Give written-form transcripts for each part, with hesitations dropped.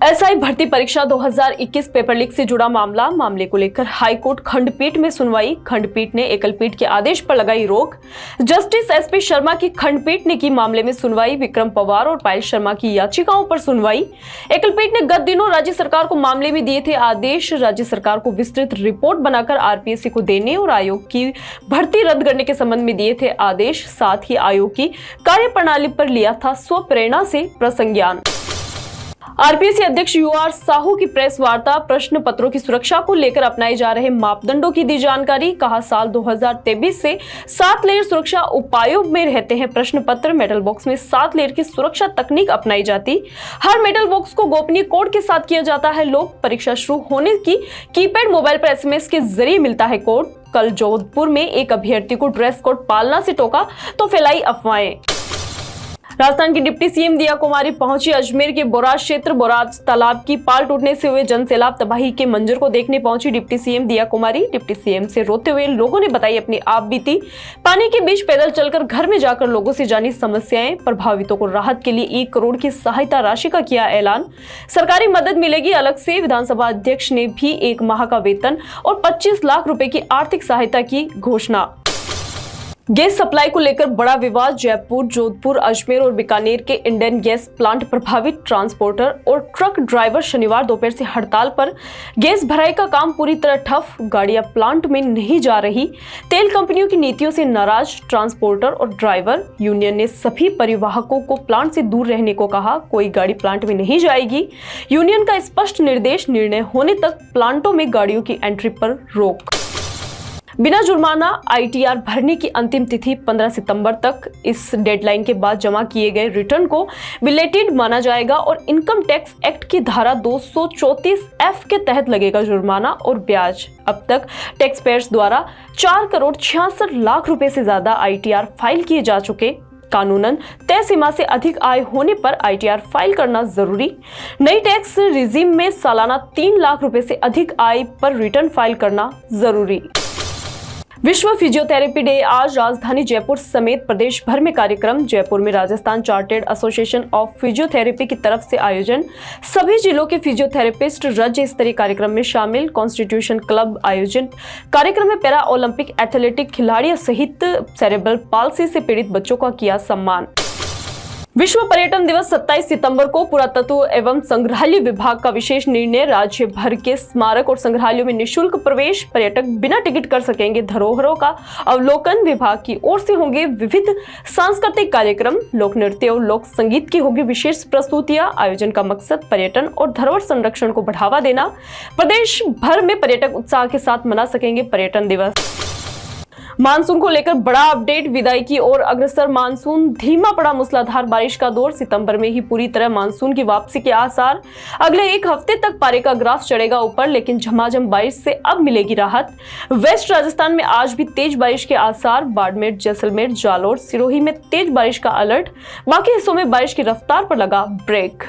SI भर्ती परीक्षा 2021 paper leak से जुड़ा मामले को लेकर हाईकोर्ट खंडपीठ में सुनवाई। खंडपीठ ने एकलपीठ के आदेश पर लगाई रोक। जस्टिस एसपी शर्मा की खंडपीठ ने की मामले में सुनवाई। विक्रम पवार और पायल शर्मा की याचिकाओं पर सुनवाई। एकलपीठ ने गत दिनों राज्य सरकार को मामले में दिए थे आदेश। राज्य सरकार को विस्तृत रिपोर्ट बनाकर आरपीएससी को देने और आयोग की भर्ती रद्द करने के संबंध में दिए थे आदेश। साथ ही आयोग की कार्यप्रणाली पर लिया था स्वप्रेरणा से प्रसंज्ञान। आरपीएससी अध्यक्ष यूआर साहू की प्रेस वार्ता। प्रश्न पत्रों की सुरक्षा को लेकर अपनाए जा रहे मापदंडों की दी जानकारी। कहा साल 2023 से 7 लेयर सुरक्षा उपायों में रहते हैं प्रश्न पत्र। मेटल बॉक्स में 7 लेयर की सुरक्षा तकनीक अपनाई जाती। हर मेटल बॉक्स को गोपनीय कोड के साथ किया जाता है लॉक। परीक्षा शुरू होने की कीपैड मोबाइल पर एसएमएस के जरिए मिलता है कोड। कल जोधपुर में एक अभ्यर्थी को ड्रेस कोड पालना से टोका तो फैलाई अफवाहें। राजस्थान की डिप्टी सीएम दिया कुमारी पहुंची अजमेर के बोराज क्षेत्र। बोराज तालाब की पाल टूटने से हुए जनसैलाब तबाही के मंजर को देखने पहुंची डिप्टी सीएम दिया कुमारी। डिप्टी सीएम से रोते हुए लोगों ने बताई अपनी आप बीती। पानी के बीच पैदल चलकर घर में जाकर लोगों से जानी समस्याएं। प्रभावितों को राहत के लिए 1 करोड़ की सहायता राशि का किया ऐलान। सरकारी मदद मिलेगी अलग से। विधानसभा अध्यक्ष ने भी 1 माह का वेतन और 25 लाख रुपए की आर्थिक सहायता की घोषणा। गैस सप्लाई को लेकर बड़ा विवाद। जयपुर, जोधपुर, अजमेर और बीकानेर के इंडियन गैस प्लांट प्रभावित। ट्रांसपोर्टर और ट्रक ड्राइवर शनिवार दोपहर से हड़ताल पर। गैस भराई का काम पूरी तरह ठप। गाड़ियां प्लांट में नहीं जा रही। तेल कंपनियों की नीतियों से नाराज ट्रांसपोर्टर और ड्राइवर। यूनियन ने सभी परिवाहकों को प्लांट से दूर रहने को कहा। कोई गाड़ी प्लांट में नहीं जाएगी। यूनियन का स्पष्ट निर्देश, निर्णय होने तक प्लांटों में गाड़ियों की एंट्री पर रोक। बिना जुर्माना आईटीआर भरने की अंतिम तिथि 15 सितंबर तक। इस डेडलाइन के बाद जमा किए गए रिटर्न को बिलेटेड माना जाएगा और इनकम टैक्स एक्ट की धारा 234F के तहत लगेगा जुर्माना और ब्याज। अब तक टैक्स पेयर्स द्वारा 4 करोड़ 66 लाख रुपए से ज्यादा आईटीआर फाइल किए जा चुके। कानूनन तय सीमा से अधिक आय होने पर आईटीआर फाइल करना जरूरी। नई टैक्स रिजीम में सालाना 3 लाख रुपए से अधिक आय पर रिटर्न फाइल करना जरूरी। विश्व फिजियोथेरेपी डे आज। राजधानी जयपुर समेत प्रदेश भर में कार्यक्रम। जयपुर में Rajasthan chartered association of physiotherapy की तरफ से आयोजन। सभी जिलों के फिजियोथेरेपिस्ट राज्य स्तरीय कार्यक्रम में शामिल। कॉन्स्टिट्यूशन क्लब आयोजन। कार्यक्रम में पैरा ओलंपिक एथलेटिक खिलाड़ियों सहित सेरेब्रल पाल्सी से पीड़ित बच्चों का किया सम्मान। विश्व पर्यटन दिवस 27 सितंबर को। पुरातत्व एवं संग्रहालय विभाग का विशेष निर्णय। राज्य भर के स्मारक और संग्रहालयों में निःशुल्क प्रवेश। पर्यटक बिना टिकट कर सकेंगे धरोहरों का अवलोकन। विभाग की ओर से होंगे विविध सांस्कृतिक कार्यक्रम। लोक नृत्य और लोक संगीत की होगी विशेष प्रस्तुतियां। आयोजन का मकसद पर्यटन और धरोहर संरक्षण को बढ़ावा देना। प्रदेश भर में पर्यटक उत्साह के साथ मना सकेंगे पर्यटन दिवस। मानसून को लेकर बड़ा अपडेट। विदाई की ओर अग्रसर मानसून। धीमा पड़ा मूसलाधार बारिश का दौर। सितंबर में ही पूरी तरह मानसून की वापसी के आसार। अगले 1 हफ्ते तक पारे का ग्राफ चढ़ेगा ऊपर, लेकिन झमाझम बारिश से अब मिलेगी राहत। वेस्ट राजस्थान में आज भी तेज बारिश के आसार। बाड़मेर, जैसलमेर, जालोर, सिरोही में तेज बारिश का अलर्ट। बाकी हिस्सों में बारिश की रफ्तार पर लगा ब्रेक।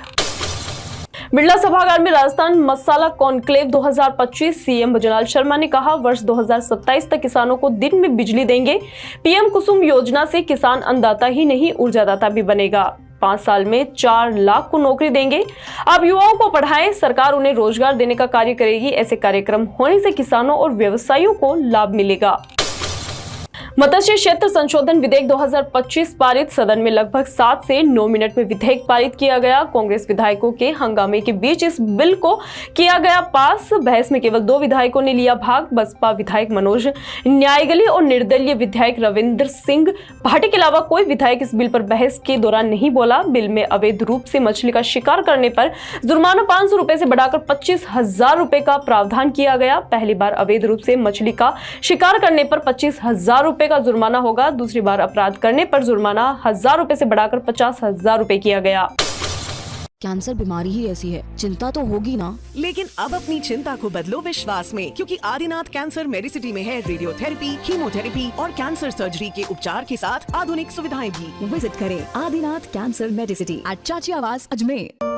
बिरला सभागार में राजस्थान मसाला कॉन्क्लेव 2025। सीएम भजनलाल शर्मा ने कहा वर्ष 2027 तक किसानों को दिन में बिजली देंगे। पीएम कुसुम योजना से किसान अन्नदाता ही नहीं ऊर्जादाता भी बनेगा। 5 साल में 4 लाख को नौकरी देंगे। अब युवाओं को पढ़ाएं, सरकार उन्हें रोजगार देने का कार्य करेगी। ऐसे कार्यक्रम होने से किसानों और व्यवसायियों को लाभ मिलेगा। मत्स्य क्षेत्र संशोधन विधेयक 2025 पारित। सदन में लगभग 7 से 9 मिनट में विधेयक पारित किया गया। कांग्रेस विधायकों के हंगामे के बीच इस बिल को किया गया पास। बहस में केवल 2 विधायकों ने लिया भाग। बसपा विधायक मनोज न्यायगली और निर्दलीय विधायक रविंद्र सिंह भाटी के अलावा कोई विधायक इस बिल पर बहस के दौरान नहीं बोला। बिल में अवैध रूप से मछली का शिकार करने पर जुर्माना 500 रुपए से बढ़ाकर 25,000 रुपए का प्रावधान किया गया। पहली बार अवैध रूप से मछली का शिकार करने पर 25,000 रुपए का जुर्माना होगा। दूसरी बार अपराध करने पर जुर्माना 1,000 रुपए से बढ़ाकर 50,000 रुपए किया गया। कैंसर बीमारी ही ऐसी है, चिंता तो होगी ना। लेकिन अब अपनी चिंता को बदलो विश्वास में, क्योंकि आदिनाथ कैंसर मेडिसिटी में है रेडियोथेरेपी, कीमोथेरेपी और कैंसर सर्जरी के उपचार के साथ आधुनिक सुविधाएं भी। विजिट करें आदिनाथ कैंसर मेडिसिटी एट चाची आवास Ajmer.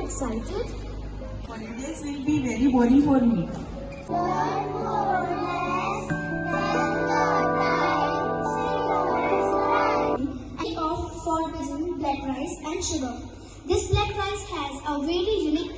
Excited? Holidays will be very boring for me. One more less than the time. for preserving black rice and sugar. This black rice has a very unique